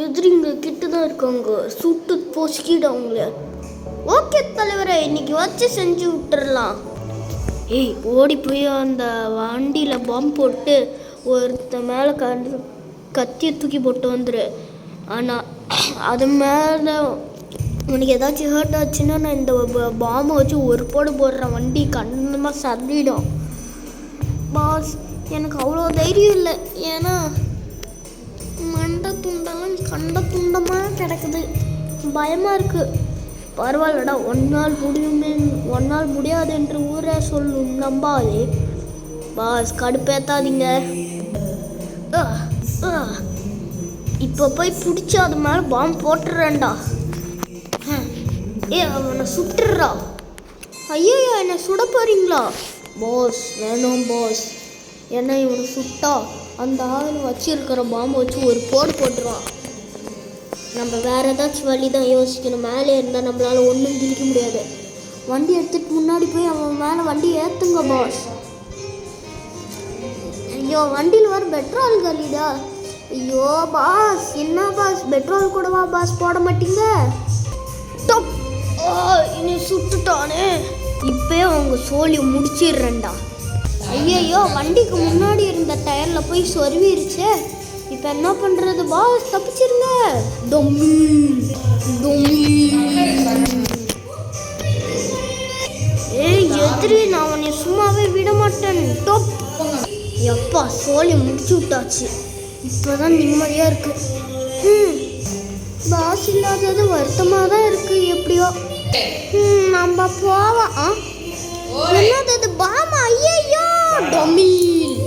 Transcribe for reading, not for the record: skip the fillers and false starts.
எதிரிங்க கிட்ட தான் இருக்காங்க, சுட்டு பொசுக்கிடும் அவங்கள. ஓகே தலைவரை, இன்னைக்கு வச்சு செஞ்சு விட்டுறலாம். ஏய், ஓடி போய் அந்த வண்டியில் பாம்பு போட்டு ஒருத்த மேலே கத்தியை தூக்கி போட்டு வந்துரு. ஆனால் அது மேலே உனக்கு ஏதாச்சும் ஹர்ட் ஆச்சுன்னா நான் இந்த பாம்பை வச்சு ஒரு போடு போடுறேன், வண்டி கண்டிப்பாக சதிடும். பாஸ், எனக்கு அவ்வளோ தைரியம் இல்லை. ஏன்னா மண்டை துண்டெல்லாம் கண்ட துண்டமாக கிடக்குது, பயமாக இருக்குது. பரவாயில்லடா, ஒன்னால் முடியாது என்று ஊரே சொல்லும், நம்பாதே. பாஸ், கடுப்பேத்தாதீங்க. இப்போ போய் பிடிச்சி அது மேலே பாம்பு போட்டுறேன்டா. அவனை சுட்டுறா. ஐயோ, என்னை சுட போறீங்களா? பாஸ், வேணும் பாஸ். ஏன்னா இவனை சுட்டா அந்த ஆள் வச்சிருக்கிற பாம்பை வச்சு ஒரு போடு போட்டுருவான். நம்ம வேறு ஏதாச்சும் வழி தான் யோசிக்கணும். மேலே இருந்தால் நம்மளால் ஒன்றும் கிழிக்க முடியாது. வண்டி எடுத்துகிட்டு முன்னாடி போய் அவன் மேலே வண்டி ஏற்றுங்க பாஸ். ஐயோ, வண்டியில் வர பெட்ரோல் காலிடா. ஐயோ பாஸ், என்ன பாஸ், பெட்ரோல் கூடவா பாஸ் போட மாட்டீங்க? இனி சுட்டுட்டானே, இப்போயே அவங்க சோழி முடிச்சிடுறேன்டா. ஐயோ, வண்டிக்கு முன்னாடி இருந்த டயரில் போய் சொருவிருச்சே, இப்போ என்ன பண்ணுறது பாஸ்? தப்பிச்சிருங்க. ஏய் எதிரி, நான் உன்னை சும்மாவே விட மாட்டேன். டொப். எப்பா, சோழி முடிச்சு விட்டாச்சு, இப்போதான் நிம்மதியாக இருக்கு. பாஸ் இல்லாதது வருத்தமாக தான் இருக்கு. எப்படியோ நம்ம போவோம். என்னது பாமா? ஐயோ, டொமில்.